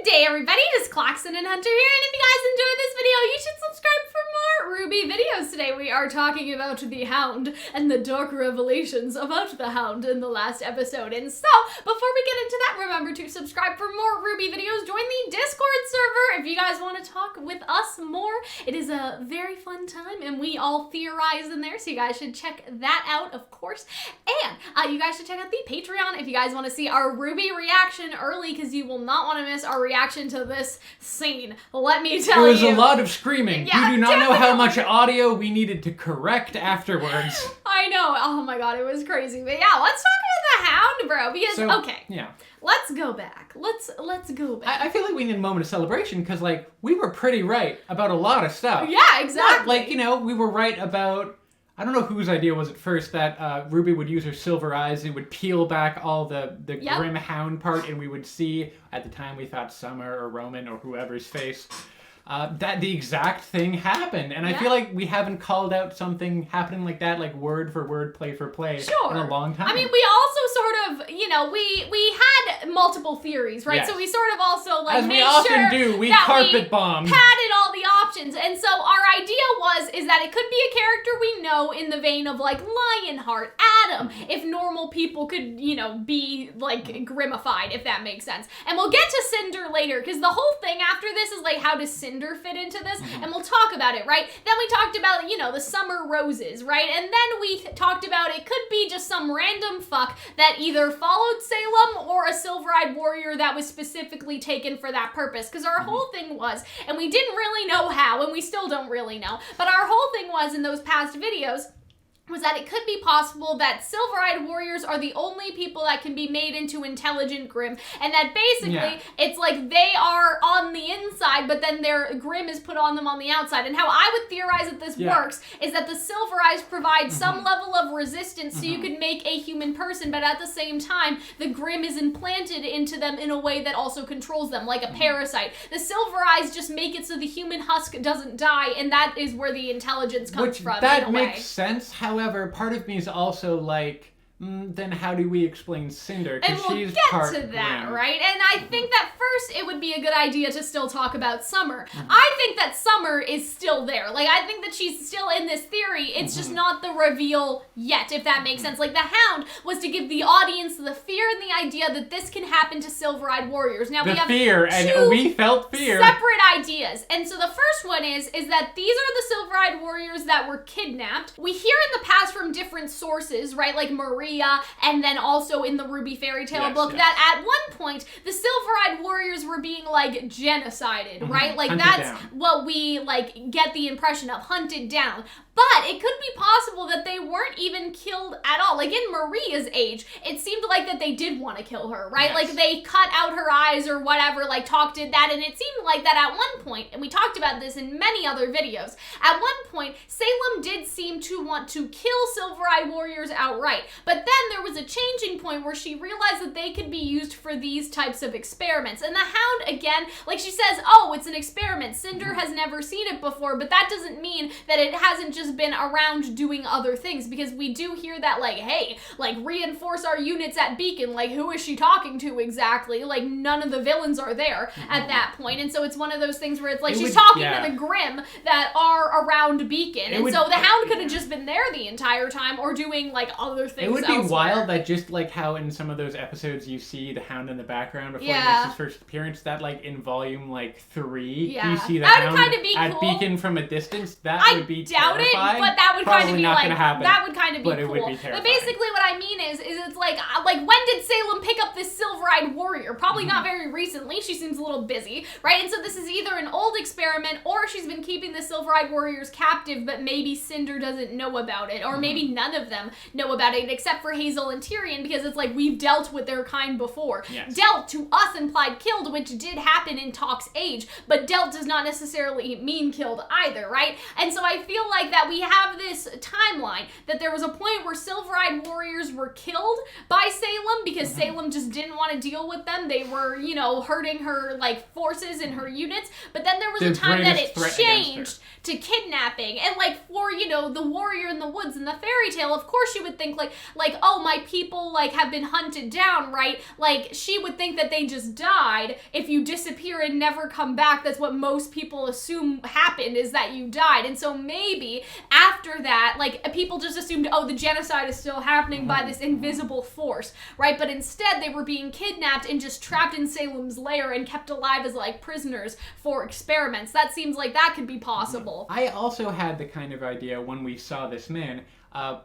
day, everybody. It is Calxiyn and Hunter here, and if you guys enjoyed this video, you should subscribe for more RWBY videos. Today we are talking about the Hound and the dark revelations about the Hound in the last episode. And so, before we get into that, remember to subscribe for more RWBY videos. Join the Discord server if you guys want to talk with us more. It is a very fun time, and we all theorize in there, so you guys should check that out, of course. And you guys should check out the Patreon if you guys want to see our RWBY reaction early, because you will not want to miss our reaction to this scene. Let me tell you. It was a lot of screaming. Yeah, you do not know how much audio we needed to correct afterwards. I know. Oh my god, it was crazy. But yeah, let's talk about the Hound, bro. Because, okay. Yeah. Let's go back. Let's go back. I feel like we need a moment of celebration because, like, we were pretty right about a lot of stuff. Yeah, exactly. Not, like, you know, we were right about... I don't know whose idea was it first that RWBY would use her silver eyes and would peel back all the grim Hound part, and we would see, at the time we thought Summer or Roman or whoever's face, that the exact thing happened. And I feel like we haven't called out something happening like that, like word for word, play for play, in a long time. I mean, we also sort of, you know, we had multiple theories, right? Yes. So we sort of also, like, As made we often sure do, we that carpet bombed. padded all the options. And so our idea is that it could be a character we know in the vein of, like, Lionheart, Adam, if normal people could, you know, be, like, grimified, if that makes sense. And we'll get to Cinder later, because the whole thing after this is, like, how does Cinder fit into this? And we'll talk about it, right? Then we talked about, you know, the summer roses, right? And then we talked about it could be just some random fuck that either followed Salem or a silver-eyed warrior that was specifically taken for that purpose. Because our whole thing was, and we didn't really know how, and we still don't really know, but our whole thing was in those past videos was that it could be possible that silver-eyed warriors are the only people that can be made into intelligent Grimm, and that basically it's like they are on the inside, but then their Grimm is put on them on the outside. And how I would theorize that this works is that the silver eyes provide some level of resistance so you can make a human person, but at the same time, the Grimm is implanted into them in a way that also controls them, like a parasite. The silver eyes just make it so the human husk doesn't die, and that is where the intelligence comes from, that in a way. makes sense. However, part of me is also like, then how do we explain Cinder? And we'll she's get part to that, Grimm. right? And I think that first it would be a good idea to still talk about Summer. I think that Summer is still there. Like, I think that she's still in this theory. It's just not the reveal yet, if that makes sense. Like, the Hound was to give the audience the fear and the idea that this can happen to silver-eyed warriors. Now, we have and we felt fear. Separate ideas. And so the first one is that these are the silver-eyed warriors that were kidnapped. We hear in the past from different sources, right? Like Maria, and then also in the RWBY fairy tale book, that at one point, the silver-eyed warriors were being, like, genocided, right? Like, hunted that's down. what we, like, get the impression of, hunted down. But it could be possible that they weren't even killed at all. Like, in Maria's age, it seemed like that they did want to kill her, right? Yes. Like, they cut out her eyes or whatever, like, did that, and it seemed like that at one point, and we talked about this in many other videos, at one point, Salem did seem to want to kill silver-eyed warriors outright. But then there was a changing point where she realized that they could be used for these types of experiments. And the Hound, again, like she says, oh, it's an experiment. Cinder has never seen it before, but that doesn't mean that it hasn't just been around doing other things, because we do hear that, like, hey, like, reinforce our units at Beacon. Like, who is she talking to exactly? Like, none of the villains are there at that point. And so it's one of those things where it's like she's talking to the Grimm that are around Beacon. And so the Hound could have just been there the entire time, or doing, like, other things. It would be elsewhere. wild that just like how in some of those episodes you see the Hound in the background before he makes his first appearance, that like in volume like 3 you see the Hound at Beacon from a distance. That would be terrifying. I doubt it, but that would Probably kind of be not like, gonna happen, that would kind of be but cool. It would be terrifying. But basically what I mean is it's like when did Salem pick up this silver-eyed warrior? Probably not very recently. She seems a little busy, right? And so this is either an old experiment, or she's been keeping the silver-eyed warriors captive, but maybe Cinder doesn't know about it, or maybe none of them know about it, except for Hazel and Tyrion, because it's like we've dealt with their kind before. Yes. Dealt to us implied killed, which did happen in Talk's age, but dealt does not necessarily mean killed either, right? And so I feel like that that we have this timeline that there was a point where silver-eyed warriors were killed by Salem because Salem just didn't want to deal with them. They were, you know, hurting her, like, forces and her units. But then there was a time that it changed to kidnapping. And, like, for, you know, the warrior in the woods in the fairy tale, of course you would think, like, oh, my people, like, have been hunted down, right? Like, she would think that they just died. If you disappear and never come back, that's what most people assume happened, is that you died. And so maybe after that, like, people just assumed, oh, the genocide is still happening by this invisible force, right? But instead, they were being kidnapped and just trapped in Salem's lair and kept alive as, like, prisoners for experiments. That seems like that could be possible. I also had the kind of idea when we saw this man.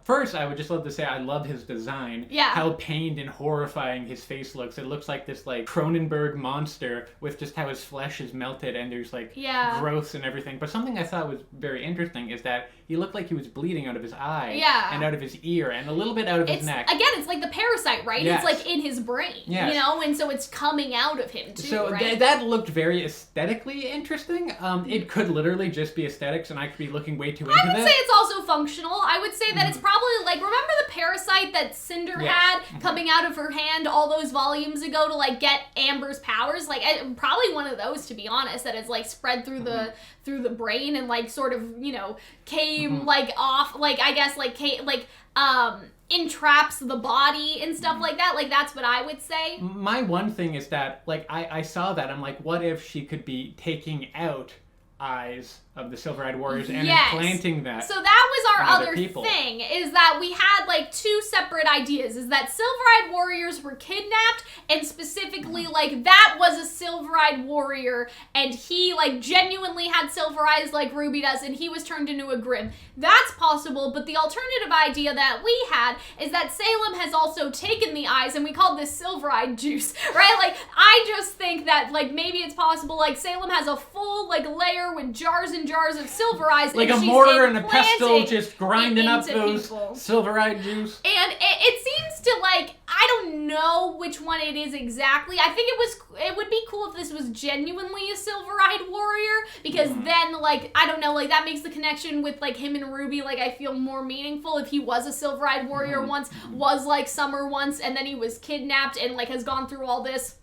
First, I would just love to say I love his design. Yeah. How pained and horrifying his face looks. It looks like this, like, Cronenberg monster with just how his flesh is melted and there's, like, growths and everything. But something I thought was very interesting is that he looked like he was bleeding out of his eye. Yeah. And out of his ear and a little bit out of his neck. Again, it's like the parasite, right? Yes. It's, like, in his brain, yes. you know? And so it's coming out of him, too, so right? that looked very aesthetically interesting. It could literally just be aesthetics and I could be looking way too into I would this. say it's also functional. I would say that it's probably, like, remember the parasite that Cinder had coming out of her hand all those volumes ago to, like, get Amber's powers? Like, probably one of those, to be honest, that is, like, spread through the brain and, like, sort of, you know, came, like, off, like, I guess, like, entraps the body and stuff like that. Like, that's what I would say. My one thing is that, like, I saw that. I'm like, what if she could be taking out eyes of the silver-eyed warriors and implanting that. So that was our other people. thing, is that we had, like, two separate ideas, is that silver-eyed warriors were kidnapped, and specifically, like, that was a silver-eyed warrior, and he, like, genuinely had silver eyes like Ruby does, and he was turned into a Grimm. That's possible, but the alternative idea that we had is that Salem has also taken the eyes, and we called this silver-eyed juice, right? Like, I just think that, like, maybe it's possible, like, Salem has a full, like, layer with jars and jars of silver eyes, like and a she's mortar and a pestle just grinding up those people. silver-eyed juice. And it seems to, like, I don't know which one it is exactly. I think it would be cool if this was genuinely a silver-eyed warrior, because then, like, I don't know, like, that makes the connection with, like, him and Ruby, like, I feel more meaningful if he was a silver-eyed warrior once, was like Summer once, and then he was kidnapped and, like, has gone through all this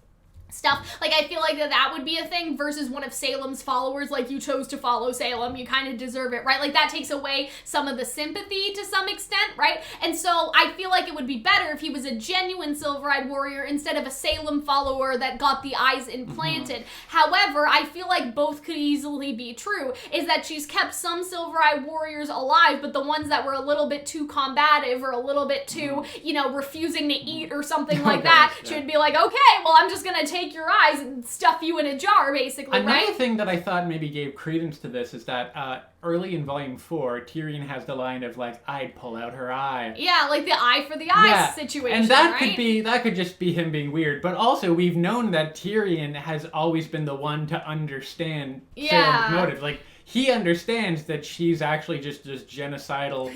stuff. Like, I feel like that would be a thing versus one of Salem's followers. Like, you chose to follow Salem, you kind of deserve it, right? Like, that takes away some of the sympathy to some extent, right? And so I feel like it would be better if he was a genuine silver-eyed warrior instead of a Salem follower that got the eyes implanted. However, I feel like both could easily be true, is that she's kept some silver-eyed warriors alive, but the ones that were a little bit too combative or a little bit too, you know, refusing to eat or something like that, she would be like, okay, well, I'm just gonna take your eyes and stuff you in a jar, basically, Another right? thing that I thought maybe gave credence to this is that early in Volume 4, Tyrion has the line of, like, I'd pull out her eye. Yeah, like the eye for the eye situation, and that right? that could just be him being weird. But also, we've known that Tyrion has always been the one to understand Salem's motive. Like, he understands that she's actually just this genocidal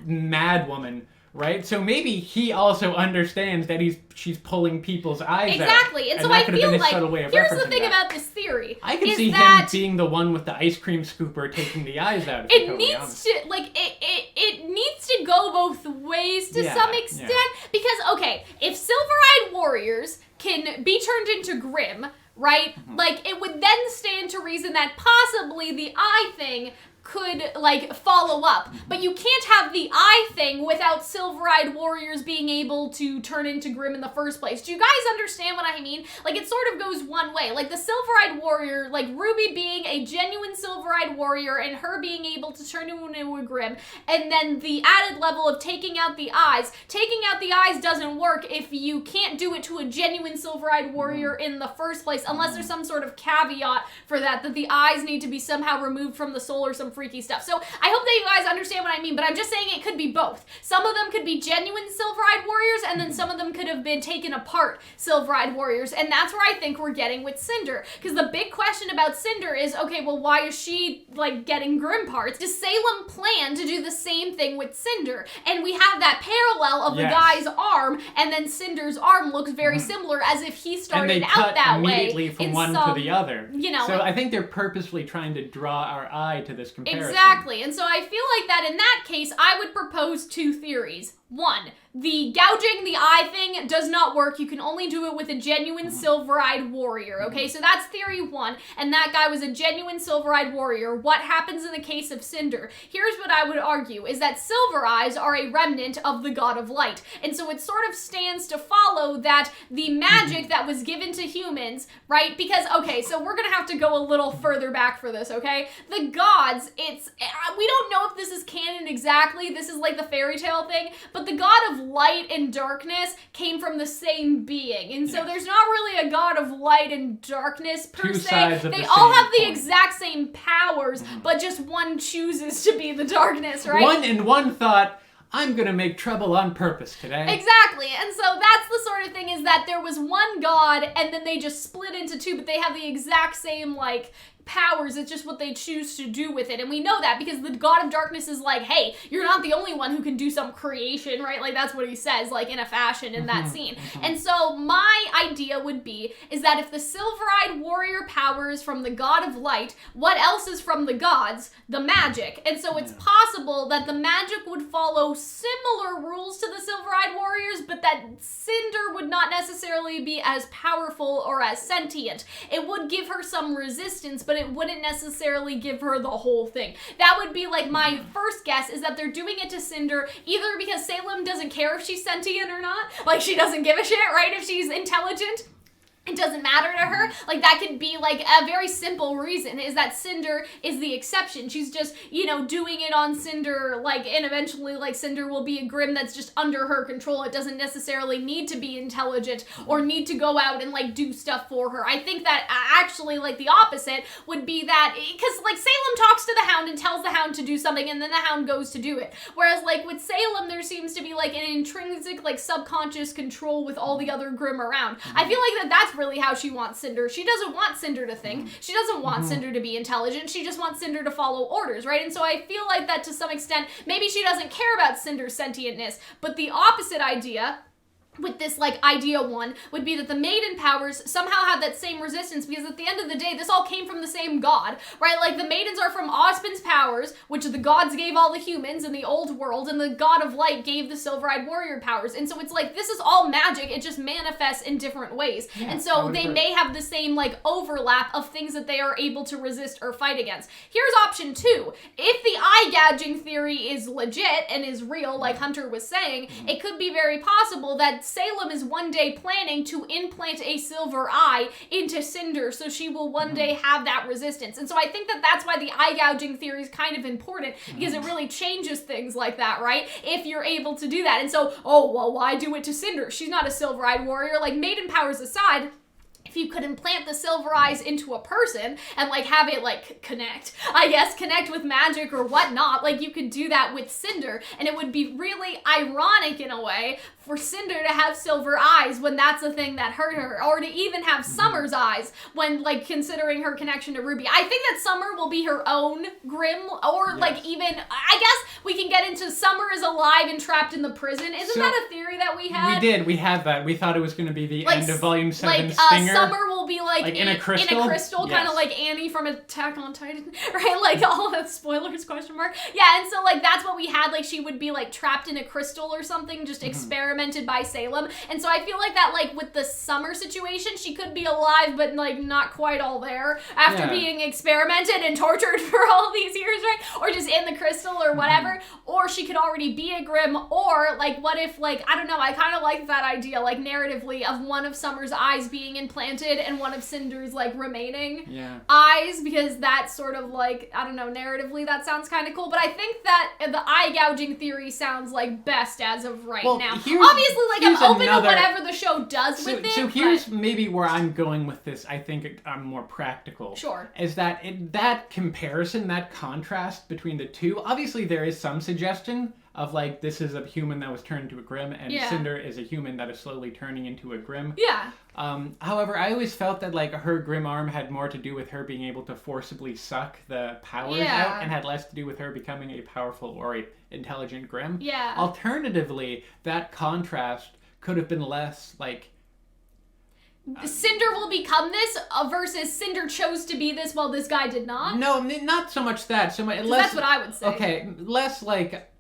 mad woman. Right? So maybe he also understands that she's pulling people's eyes out. Exactly. And so I feel like, here's the thing about this theory. I can see him being the one with the ice cream scooper taking the eyes out. It needs to, like, it needs to go both ways to some extent. Because, okay, if silver-eyed warriors can be turned into Grimm, right? Like, it would then stand to reason that possibly the eye thing could, like, follow up. But you can't have the eye thing without silver-eyed warriors being able to turn into Grimm in the first place. Do you guys understand what I mean? Like, it sort of goes one way. Like, the silver-eyed warrior, like, Ruby being a genuine silver-eyed warrior and her being able to turn into a Grimm, and then the added level of taking out the eyes. Taking out the eyes doesn't work if you can't do it to a genuine silver-eyed warrior in the first place, unless there's some sort of caveat for that the eyes need to be somehow removed from the soul or some freaky stuff. So I hope that you guys understand what I mean, but I'm just saying it could be both. Some of them could be genuine silver-eyed warriors, and then some of them could have been taken apart silver-eyed warriors, and that's where I think we're getting with Cinder. Because the big question about Cinder is, okay, well, why is she, like, getting Grimm parts? Does Salem plan to do the same thing with Cinder? And we have that parallel of the guy's arm, and then Cinder's arm looks very similar, as if he started out that way. And they cut immediately from one to the other. You know, so I think they're purposely trying to draw our eye to this comparison. Exactly. And so I feel like that in that case, I would propose 2 theories. 1, the gouging the eye thing does not work. You can only do it with a genuine silver-eyed warrior, okay? So that's theory 1, and that guy was a genuine silver-eyed warrior. What happens in the case of Cinder? Here's what I would argue, is that silver eyes are a remnant of the god of light. And so it sort of stands to follow that the magic that was given to humans, right? Because, okay, so we're gonna have to go a little further back for this, okay? The gods, we don't know if this is canon exactly. This is like the fairy tale thing, but the god of light and darkness came from the same being. And so there's not really a god of light and darkness per Two se. sides of They the all same have the coin. exact same powers, but just one chooses to be the darkness, right? One thought, I'm gonna make trouble on purpose today. Exactly. And so that's the sort of thing, is that there was one god and then they just split into 2, but they have the exact same, like, powers. It's just what they choose to do with it. And we know that because the god of darkness is like, hey, you're not the only one who can do some creation, right? Like, that's what he says, like, in a fashion in that scene. And so my idea would be, is that if the silver-eyed warrior power is from the god of light, what else is from the gods? The magic. And so it's possible that the magic would follow similar rules to the silver-eyed warriors, but that Cinder would not necessarily be as powerful or as sentient. It would give her some resistance, but it wouldn't necessarily give her the whole thing. That would be like my first guess, is that they're doing it to Cinder either because Salem doesn't care if she's sentient or not, like she doesn't give a shit, right, if she's intelligent. It doesn't matter to her. Like, that could be, like, a very simple reason, is that Cinder is the exception. She's just, you know, doing it on Cinder, like, and eventually, like, Cinder will be a Grimm that's just under her control. It doesn't necessarily need to be intelligent or need to go out and, like, do stuff for her. I think that, actually, like, the opposite would be that, because, like, Salem talks to the Hound and tells the Hound to do something, and then the Hound goes to do it. Whereas, like, with Salem, there seems to be, like, an intrinsic, like, subconscious control with all the other Grimm around. I feel like that's really how she wants Cinder. She doesn't want Cinder to think. She doesn't want Cinder to be intelligent. She just wants Cinder to follow orders, right? And so I feel like that to some extent, maybe she doesn't care about Cinder's sentientness, but the opposite idea with this, like, idea 1 would be that the maiden powers somehow have that same resistance, because at the end of the day, this all came from the same god, right? Like, the maidens are from Ozpin's powers, which the gods gave all the humans in the old world, and the god of light gave the silver-eyed warrior powers. And so it's like, this is all magic, it just manifests in different ways. Yeah, and so they may have the same, like, overlap of things that they are able to resist or fight against. Here's option 2. If the eye gouging theory is legit and is real, like Hunter was saying, it could be very possible that Salem is one day planning to implant a silver eye into Cinder, so she will one day have that resistance. And so I think that that's why the eye gouging theory is kind of important, because it really changes things like that, right? If you're able to do that. And so, oh, well, why do it to Cinder? She's not a silver-eyed warrior. Like, maiden powers aside, if you could implant the silver eyes into a person and, like, have it, like, connect with magic or whatnot, like, you could do that with Cinder, and it would be really ironic in a way for Cinder to have silver eyes when that's the thing that hurt her, or to even have Summer's eyes when, like, considering her connection to RWBY. I think that Summer will be her own Grimm, or, like, even, I guess we can get into Summer is alive and trapped in the prison. Isn't that a theory that we had? We have that. We thought it was going to be the like, end of Volume 7 like, Stinger. Summer will be, like in a crystal? kind of like Annie from Attack on Titan, right? Like, all the spoilers, question mark. Yeah, and so, like, that's what we had. Like, she would be, like, trapped in a crystal or something, just experimented by Salem. And so I feel like that, like, with the Summer situation, she could be alive, but, like, not quite all there after being experimented and tortured for all these years, right? Or just in the crystal or whatever. Or she could already be a Grimm. Or, like, what if, like, I don't know, I kind of like that idea, like, narratively, of one of Summer's eyes being implanted and one of Cinder's, like, remaining eyes, because that's sort of, like, I don't know, narratively that sounds kind of cool. But I think that the eye gouging theory sounds, like, best as of right now. Obviously, like, I'm open to whatever the show does with it. So here's maybe where I'm going with this. I think I'm more practical. Sure. Is that that comparison, that contrast between the two, obviously there is some suggestion of, like, this is a human that was turned into a Grimm, and Cinder is a human that is slowly turning into a Grimm. Yeah. However, I always felt that, like, her Grimm arm had more to do with her being able to forcibly suck the powers out, and had less to do with her becoming a powerful or a intelligent Grimm. Yeah. Alternatively, that contrast could have been less, like, Cinder will become this versus Cinder chose to be this while this guy did not? No, not so much that. So much less. That's what I would say. Okay, less like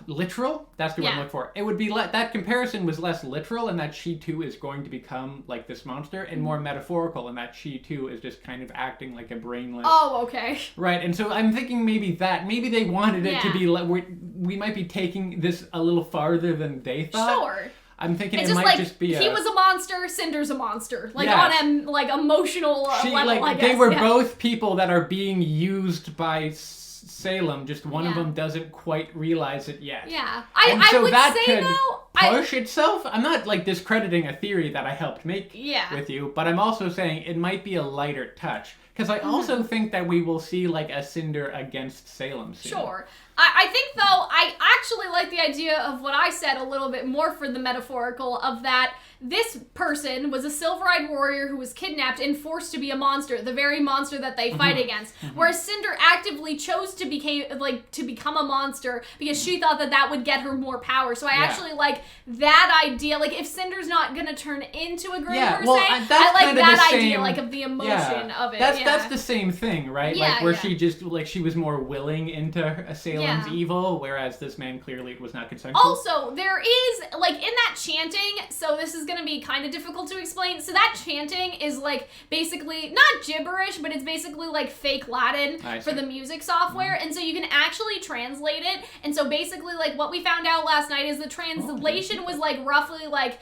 literal. That's the word I'm looking for. It would be that comparison was less literal, and that she too is going to become like this monster, and more metaphorical, and that she too is just kind of acting like a brainless. Oh, okay. Right, and so I'm thinking maybe they wanted it to be like we might be taking this a little farther than they thought. Sure. I'm thinking it's it just might like, just be he was a monster, Cinder's a monster. Like, on a, like, emotional level, I guess. They were both people that are being used by Salem, just one of them doesn't quite realize it yet. Yeah. I would say, though... push itself. I'm not, like, discrediting a theory that I helped make with you, but I'm also saying it might be a lighter touch. Because I also think that we will see, like, a Cinder against Salem soon. Sure. I think, though, I actually like the idea of what I said a little bit more for the metaphorical of that this person was a silver-eyed warrior who was kidnapped and forced to be a monster, the very monster that they fight against. Whereas Cinder actively chose to become a monster because she thought that would get her more power. So I actually like that idea. Like, if Cinder's not going to turn into a Grimm per se, I like that idea, like, of the emotion of it. That's the same thing, right? Like, where she just, like, she was more willing into Salem's evil, whereas this man clearly was not consensual. Also, there is, like, in that chanting, so this is going to be kind of difficult to explain. So that chanting is, like, basically, not gibberish, but it's basically, like, fake Latin for the music software, and so you can actually translate it. And so basically, like, what we found out last night is the translation was, like, roughly, like,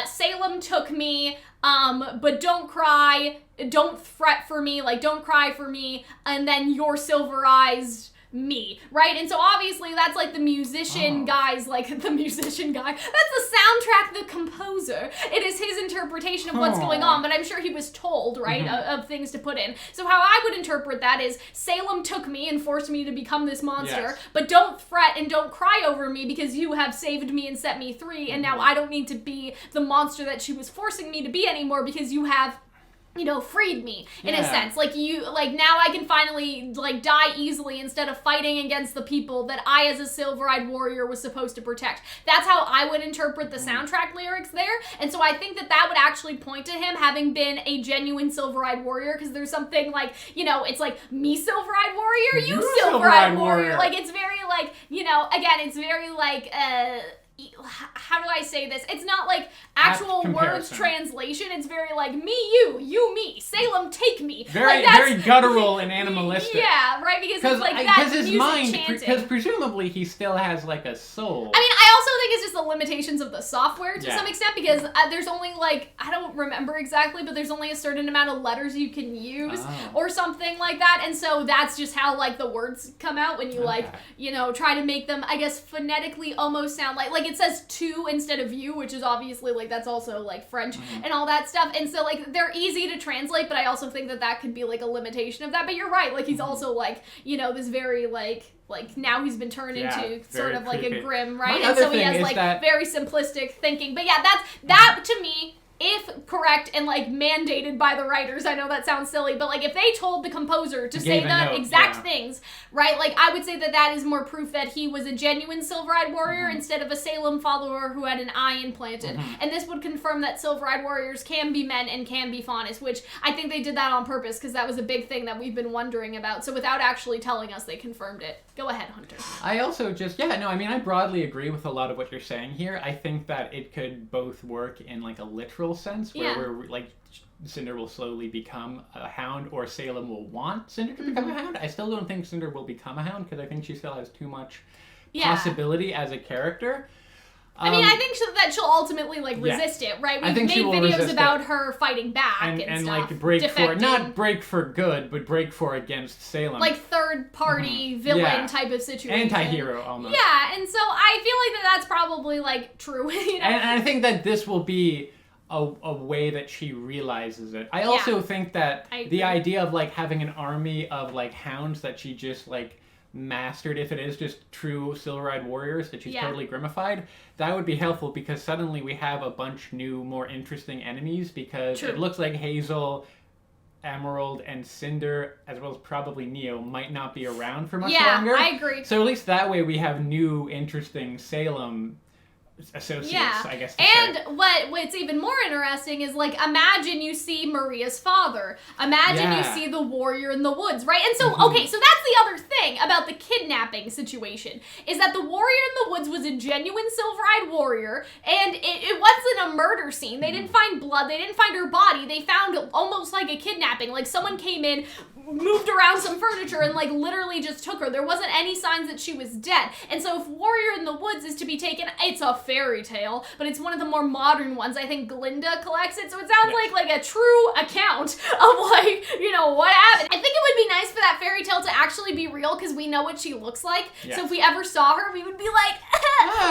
Salem took me, but don't cry, don't fret for me, like, don't cry for me, and then your silver-eyes me, right? And so obviously that's like the musician guy's, like, the musician guy. That's the soundtrack, the composer. It is his interpretation of what's going on, but I'm sure he was told, right, of things to put in. So how I would interpret that is Salem took me and forced me to become this monster, but don't fret and don't cry over me because you have saved me and set me free, and now I don't need to be the monster that she was forcing me to be anymore because you have, you know, freed me, in a sense. Like, now I can finally, like, die easily instead of fighting against the people that I, as a silver-eyed warrior, was supposed to protect. That's how I would interpret the soundtrack lyrics there, and so I think that would actually point to him having been a genuine silver-eyed warrior, because there's something, like, you know, it's like, me silver-eyed warrior, you silver-eyed warrior. Like, it's very, like, you know, again, it's very, like, how do I say this? It's not like actual words translation. It's very like me, you, me. Salem, take me. Very, like, very guttural and animalistic. Yeah, right. Because it's like that. Because his mind, because presumably he still has like a soul. I mean, I also think it's just the limitations of the software to some extent, because there's only, like, I don't remember exactly, but there's only a certain amount of letters you can use or something like that, and so that's just how, like, the words come out when you like, you know, try to make them, I guess, phonetically almost sound like it says tu instead of you, which is obviously, like, that's also, like, French and all that stuff, and so, like, they're easy to translate, but I also think that could be, like, a limitation of that. But you're right, like, he's also, like, you know, this very, like now he's been turned into sort of like a Grimm, right? And so he has, like, very simplistic thinking. But yeah, that to me, if correct and, like, mandated by the writers, I know that sounds silly, but, like, if they told the composer to say the exact things, right, like, I would say that is more proof that he was a genuine silver-eyed warrior instead of a Salem follower who had an eye implanted. And this would confirm that silver-eyed warriors can be men and can be faunus, which I think they did that on purpose, because that was a big thing that we've been wondering about. So without actually telling us, they confirmed it. Go ahead, Hunter. I also just, I broadly agree with a lot of what you're saying here. I think that it could both work in, like, a literal sense, where we're, like, Cinder will slowly become a Hound, or Salem will want Cinder to become a Hound. I still don't think Cinder will become a Hound, because I think she still has too much possibility as a character. I mean, I think that she'll ultimately, like, resist it, right? We've made videos about her fighting back and stuff. Like, break for, not break for good, but break for against Salem. Like, third-party villain type of situation. Anti-hero, almost. Yeah, and so I feel like that's probably, like, true. You know? And I think that this will be a way that she realizes it. I also think that the idea of, like, having an army of, like, hounds that she just, like, mastered, if it is just true silver-eyed warriors that she's totally grimmified, that would be helpful, because suddenly we have a bunch new, more interesting enemies, because it looks like Hazel, Emerald, and Cinder, as well as probably Neo, might not be around for much longer. Yeah, I agree. So at least that way we have new, interesting Salem associates, Yeah. I guess. And what's even more interesting is, like, imagine you see Maria's father. Imagine you see the warrior in the woods, right? And so, okay, so that's the other thing about the kidnapping situation, is that the warrior in the woods was a genuine silver-eyed warrior, and it wasn't a murder scene. They didn't find blood. They didn't find her body. They found almost like a kidnapping. Like, someone came in, moved around some furniture, and, like, literally just took her. There wasn't any signs that she was dead. And so if Warrior in the Woods is to be taken, it's a fairy tale, but it's one of the more modern ones. I think Glinda collects it, so it sounds like a true account of, like, you know, what happened. I think it would be nice for that fairy tale to actually be real, because we know what she looks like. So if we ever saw her, we would be like,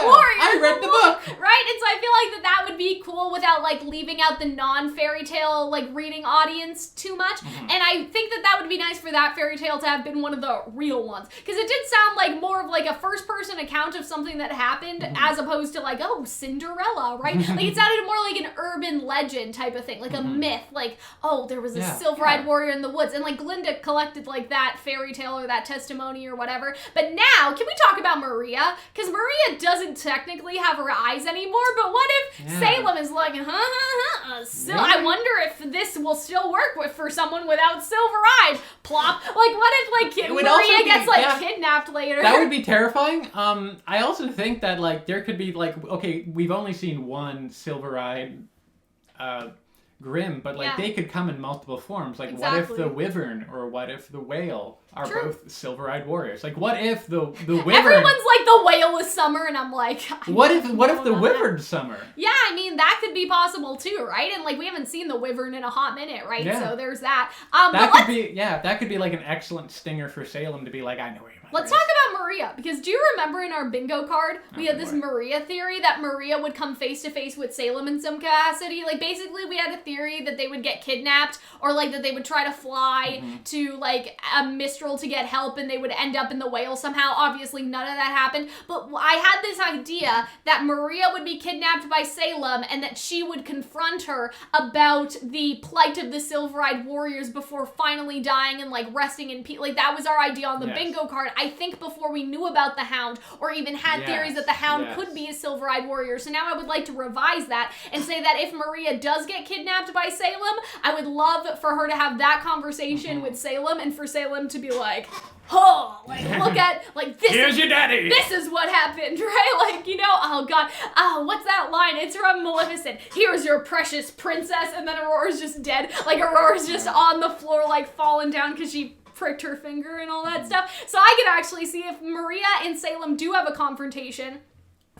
Warrior! I read the book! Right? And so I feel like that would be cool without, like, leaving out the non-fairy tale, like, reading audience too much. And I think that would be nice for that fairy tale to have been one of the real ones. Because it did sound like more of, like, a first-person account of something that happened, as opposed to, like, oh, Cinderella, right? Like, it sounded more like an urban legend type of thing, like a myth, like, oh, there was a silver-eyed warrior in the woods. And, like, Glinda collected, like, that fairy tale or that testimony or whatever. But now, can we talk about Maria? Because Maria doesn't technically have her eyes anymore, but what if Salem is like, I wonder if this will still work for someone without silver eyes. Plop. Like, what if, like, Maria gets, like, kidnapped later? That would be terrifying. I also think that, like, there could be, like, okay, we've only seen one silver-eyed Grimm, but, like, they could come in multiple forms. Like, what if the wyvern or what if the whale are both silver-eyed warriors? Like, what if the wyvern... Everyone's like, the whale is summer, and I'm like... What if the wyvern's summer? Yeah, I mean, that could be possible, too, right? And, like, we haven't seen the wyvern in a hot minute, right? Yeah. So there's that. That could be, like, an excellent stinger for Salem to be like, I know where your mother Let's talk about Maria, because do you remember in our bingo card, we had this Maria theory that Maria would come face-to-face with Salem in some capacity? Like, basically, we had a theory that they would get kidnapped, or, like, that they would try to fly to, like, a Mistral to get help, and they would end up in the whale somehow. Obviously, none of that happened, but I had this idea that Maria would be kidnapped by Salem, and that she would confront her about the plight of the silver-eyed warriors before finally dying and, like, resting in peace. Like, that was our idea on the bingo card. I think before we knew about the Hound, or even had theories that the Hound could be a silver-eyed warrior. So now I would like to revise that and say that if Maria does get kidnapped by Salem, I would love for her to have that conversation with Salem, and for Salem to be like, oh, like, look at, like, this. Here's your daddy. This is what happened, right? Like, you know, oh, God. Oh, what's that line? It's from Maleficent. Here's your precious princess. And then Aurora's just dead. Like, Aurora's just on the floor, like, falling down because she pricked her finger and all that stuff. So I could actually see if Maria and Salem do have a confrontation,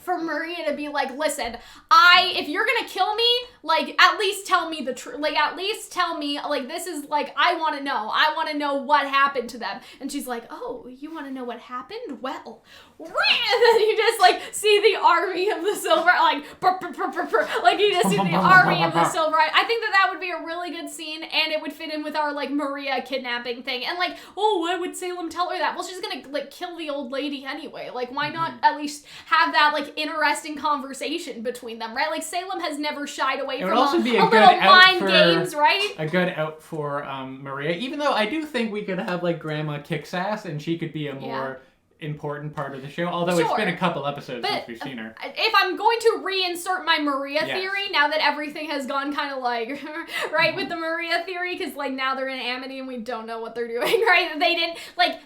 for Maria to be like, listen, if you're gonna kill me, like, at least tell me the truth. Like, at least tell me, like, this is, like, I want to know. I want to know what happened to them. And she's like, oh, you want to know what happened? Well, and then you just, like, see the army of the silver, like, like, you just see the army of the silver. I think that would be a really good scene, and it would fit in with our, like, Maria kidnapping thing. And, like, oh, why would Salem tell her that? Well, she's gonna, like, kill the old lady anyway. Like, why not at least have that, like, interesting conversation between them, right? Like, Salem has never shied away from a little mind games, right? A good out for Maria, even though I do think we could have, like, Grandma kicks ass and she could be a more important part of the show, although it's been a couple episodes since we've seen her. If I'm going to reinsert my Maria theory, now that everything has gone kind of like, right, with the Maria theory, because, like, now they're in Amity and we don't know what they're doing, right? They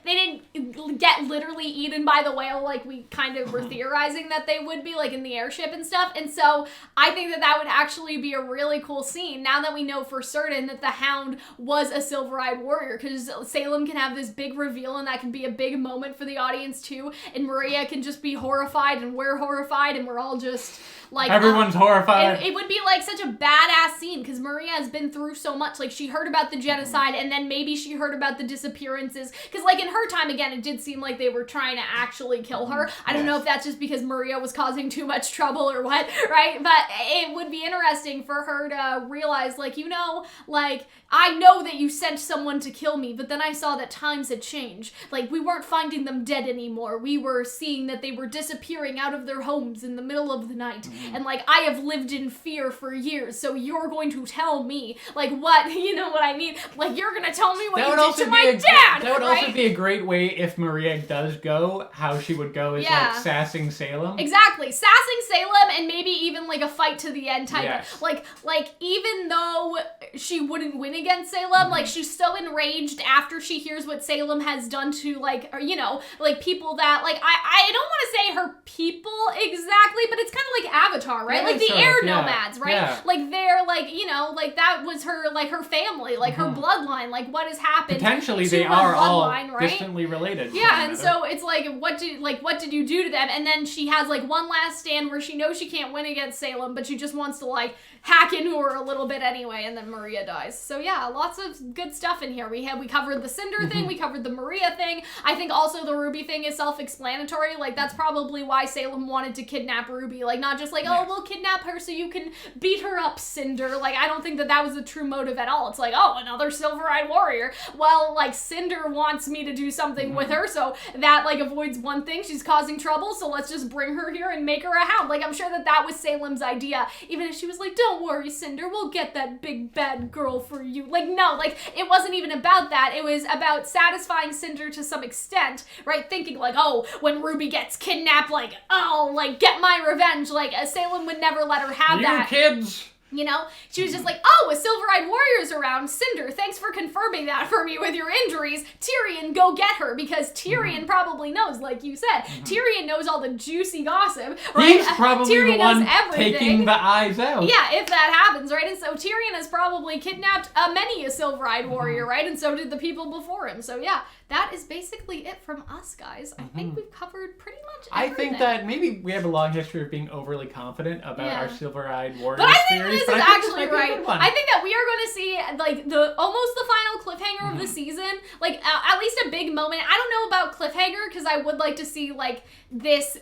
didn't get literally eaten by the whale like we kind of were theorizing that they would be, like, in the airship and stuff, and so I think that would actually be a really cool scene, now that we know for certain that the Hound was a silver-eyed warrior, because Salem can have this big reveal, and that can be a big moment for the audience too, and Maria can just be horrified, and we're horrified, and we're all just like, everyone's horrified. It would be, like, such a badass scene, because Maria has been through so much. Like, she heard about the genocide, and then maybe she heard about the disappearances, because, like, in her time, again, it did seem like they were trying to actually kill her. I don't know if that's just because Maria was causing too much trouble or what, right? But it would be interesting for her to realize, like, you know, like, I know that you sent someone to kill me, but then I saw that times had changed. Like, we weren't finding them dead anymore. We were seeing that they were disappearing out of their homes in the middle of the night. and like I have lived in fear for years, so you're going to tell me like what, you know what I mean? Like you're gonna tell me what you did to my dad. That would also be a great way if Maria does go, how she would go is like sassing Salem. Exactly. Sassing Salem and maybe even like a fight to the end type. Yes. Like even though she wouldn't win against Salem, like she's so enraged after she hears what Salem has done to like, or, you know, like people that like, I don't want to say her people exactly, but it's kind of like Avatar, right? Like the air nomads, right? Yeah. Like they're like, you know, like that was her, like her family, like her bloodline, like what has happened. Potentially to they her are all right? distantly related. Yeah, and so it's like what did you do to them? And then she has like one last stand where she knows she can't win against Salem, but she just wants to like hack into her a little bit anyway, and then Maria dies. So yeah, lots of good stuff in here. We covered the Cinder thing, we covered the Maria thing. I think also the RWBY thing is self-explanatory. Like that's probably why Salem wanted to kidnap RWBY. Like not just like, oh, we'll kidnap her so you can beat her up, Cinder. Like I don't think that was the true motive at all. It's like, oh, another silver-eyed warrior. Well, like Cinder wants me to do something with her, so that like avoids one thing. She's causing trouble, so let's just bring her here and make her a hound. Like I'm sure that was Salem's idea. Even if she was like, don't worry, Cinder, we'll get that big bad girl for you. Like no, like it wasn't even about that. It was about satisfying Cinder to some extent, right? Thinking like, oh, when RWBY gets kidnapped, like, oh, like get my revenge. Like Salem would never let her have that. You kids! You know, she was just like, oh, a silver-eyed warrior's around. Cinder, thanks for confirming that for me with your injuries. Tyrion, go get her, because Tyrion probably knows, like you said. Tyrion knows all the juicy gossip, right? He's probably Tyrion the one knows everything. taking the eyes out. Yeah, if that happens, right? And so Tyrion has probably kidnapped many a silver-eyed warrior, right? And so did the people before him. So yeah, that is basically it from us, guys. I think we've covered pretty much everything. I think that maybe we have a long history of being overly confident about our silver-eyed warrior But I think theories. this is actually right. I think that we are going to see like almost the final cliffhanger of the season, like at least a big moment. I don't know about cliffhanger because I would like to see like this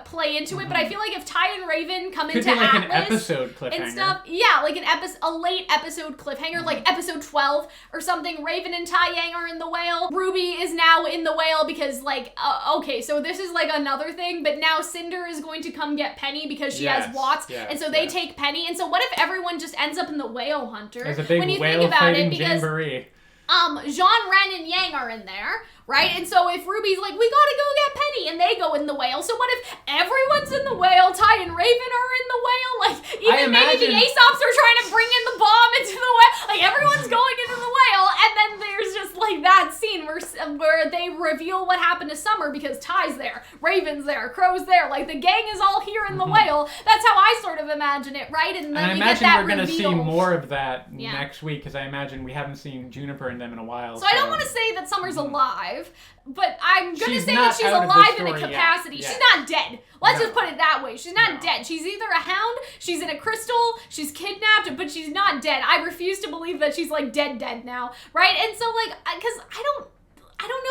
play into it, but I feel like if Ty and Raven come into like Atlas an episode cliffhanger and stuff, like a late episode cliffhanger, like episode 12 or something. Raven and Tai Yang are in the whale. RWBY is now in the whale because like okay, so this is like another thing, but now Cinder is going to come get Penny because she has Watts, and so they take Penny. And so what if everyone just ends up in the Whale Hunter? There's a big when you whale think about it, because jamboree. Jean, Ren, and Yang are in there, right? And so if RWBY's like, we gotta go get Penny, and they go in the whale, so what if everyone's in the whale, Ty and Raven are in the whale? Like, even maybe the Aesops are trying to bring in the bomb into the whale. Like, everyone's going into the whale, and then there's just, like, that scene where they reveal what happened to Summer because Ty's there, Raven's there, Crow's there. Like, the gang is all here in the whale. That's how I sort of imagine it, right? And then I imagine we're going to see more of that next week, because I imagine we haven't seen Juniper and them in a while. So I don't want to say that Summer's alive, but I'm going to say that she's alive in a capacity. She's not dead. Let's just put it that way. She's not dead. She's either a hound, she's in a crystal, she's kidnapped, but she's not dead. I refuse to believe that she's like dead now, right? And so like, because I don't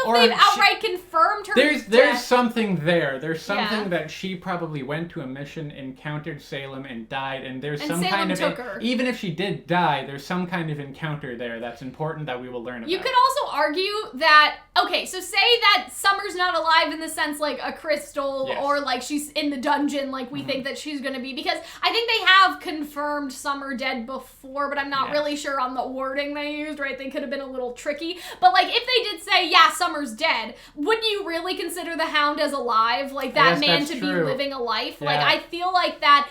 know if they've outright confirmed her There's something there. There's something that she probably went to a mission, encountered Salem, and died, and there's some Salem kind of... took her. Even if she did die, there's some kind of encounter there that's important that we will learn about. You could also argue that, okay, so say that Summer's not alive in the sense like a crystal or like she's in the dungeon like we think that she's going to be, because I think they have confirmed Summer dead before, but I'm not really sure on the wording they used, right? They could have been a little tricky. But like if they did say, Summer's dead, wouldn't you really consider the Hound as alive? Like that man to be living a life? Yeah. Like I feel like that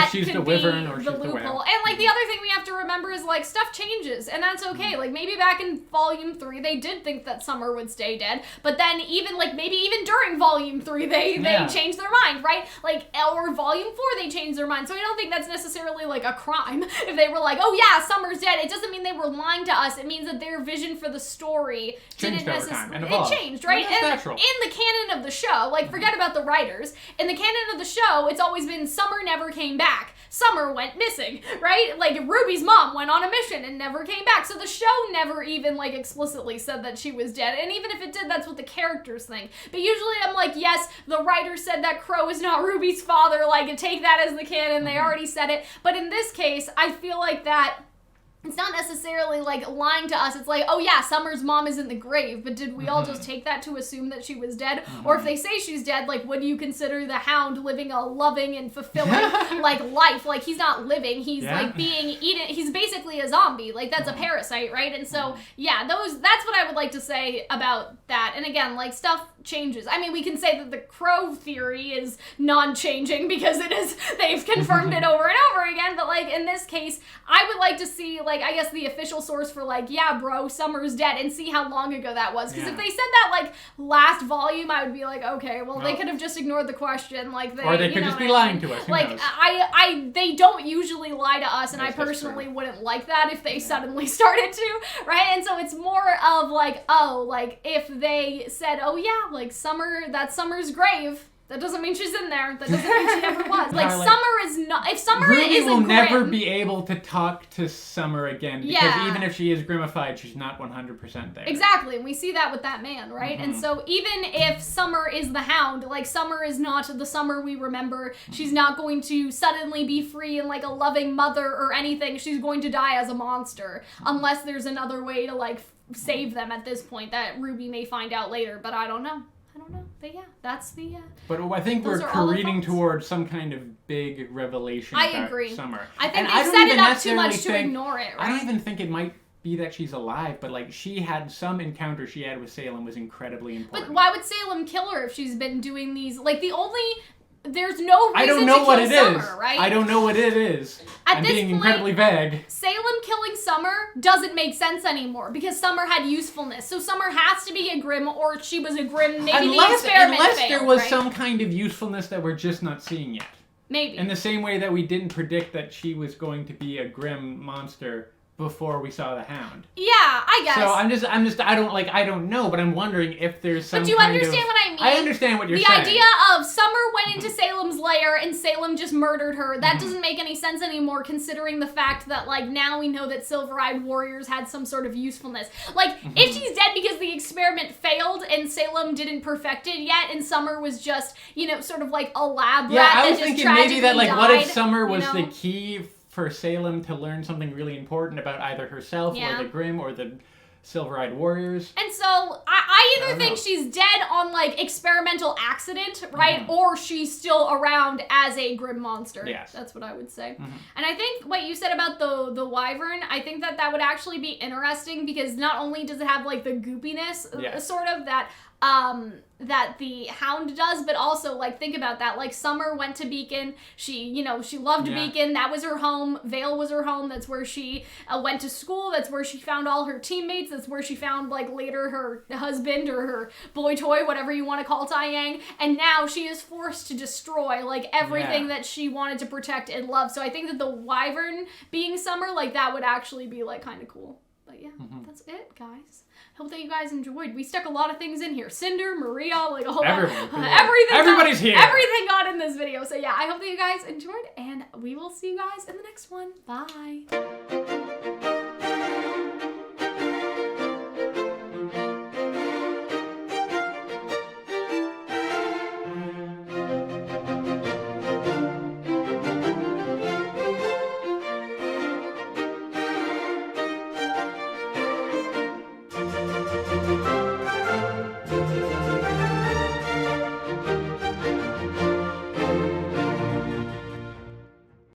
she's could the wyvern, be or the loophole. And like the other thing we have to remember is like stuff changes, and that's okay. Like maybe back in Volume 3 they did think that Summer would stay dead, but then even like maybe even during Volume 3 they changed their mind, right? Like or Volume 4 they changed their mind. So I don't think that's necessarily like a crime if they were like, oh yeah, Summer's dead. It doesn't mean they were lying to us. It means that their vision for the story didn't necessarily. It changed, right? And in the canon of the show, like forget about the writers. In the canon of the show, it's always been Summer never came back. Summer went missing, right? Like RWBY's mom went on a mission and never came back. So the show never even like explicitly said that she was dead. And even if it did, that's what the characters think. But usually I'm like, yes, the writer said that Crow is not RWBY's father. Like take that as the canon. They already said it. But in this case, I feel like that it's not necessarily like lying to us. It's like, oh yeah, Summer's mom is in the grave, but did we all just take that to assume that she was dead? Or if they say she's dead, like, would you consider the Hound living a loving and fulfilling like life? Like, he's not living, he's like being eaten. He's basically a zombie. Like, that's a parasite, right? And so yeah, that's what I would like to say about that. And again, like, stuff changes. I mean, we can say that the crow theory is non-changing because they've confirmed it over and over again, but like in this case, I would like to see, like, I guess the official source for, like, yeah, bro, Summer's dead, and see how long ago that was. Because if they said that, like, last volume, I would be like, okay, well, they could have just ignored the question. Like, or they could just be lying to us. Who like, knows? they don't usually lie to us, and I personally wouldn't like that if they suddenly started to, right? And so it's more of, like, oh, like, if they said, oh, yeah, like, that's Summer's grave, that doesn't mean she's in there. That doesn't mean she never was. Like, Summer is not... If Summer RWBY is will Grim, never be able to talk to Summer again, because even if she is grimified, she's not 100% there. Exactly, and we see that with that man, right? And so even if Summer is the Hound, like, Summer is not the Summer we remember. She's not going to suddenly be free and, like, a loving mother or anything. She's going to die as a monster, unless there's another way to, like, save them at this point that RWBY may find out later, but I don't know. But yeah, that's the... But I think we're careening towards some kind of big revelation about Summer. I think they've set it up too much to ignore it, right? I don't even think it might be that she's alive, but, like, she had some encounter she had with Salem was incredibly important. But why would Salem kill her if she's been doing these... Like, the only... There's no reason I don't know to what kill it Summer, is. right? I don't know what it is. I'm being incredibly vague. Salem killing Summer doesn't make sense anymore because Summer had usefulness. So Summer has to be a Grim, or she was a Grim. Maybe the experiment unless failed, there was right? some kind of usefulness that we're just not seeing yet. Maybe. In the same way that we didn't predict that she was going to be a Grim monster before we saw the Hound. Yeah, I guess. So I don't know, but I'm wondering if there's some. But do you understand what I mean? I understand what you're saying. The idea of Summer went into Salem's lair and Salem just murdered her, that doesn't make any sense anymore, considering the fact that, like, now we know that silver-eyed warriors had some sort of usefulness. Like, if she's dead because the experiment failed and Salem didn't perfect it yet, and Summer was just, you know, sort of like a lab rat I was that just thinking maybe that, like, died, what if Summer was you know? the key for Salem to learn something really important about either herself or the Grim or the silver-eyed warriors. And so I either think she's dead on, like, experimental accident, right? Or she's still around as a Grim monster. Yes. That's what I would say. And I think what you said about the wyvern, I think that would actually be interesting because not only does it have, like, the goopiness sort of that the Hound does, but also, like, think about that. Like, Summer went to Beacon. She loved Beacon. That was her home. Vale was her home. That's where she went to school. That's where she found all her teammates. That's where she found, like, later her husband or her boy toy, whatever you want to call Taiyang. And now she is forced to destroy, like, everything that she wanted to protect and love. So I think that the wyvern being Summer, like, that would actually be, like, kind of cool. But yeah, that's it, guys. Hope that you guys enjoyed. We stuck a lot of things in here. Cinder, Maria, like a whole lot. Everybody's here. Everything got in this video. So yeah, I hope that you guys enjoyed, and we will see you guys in the next one. Bye.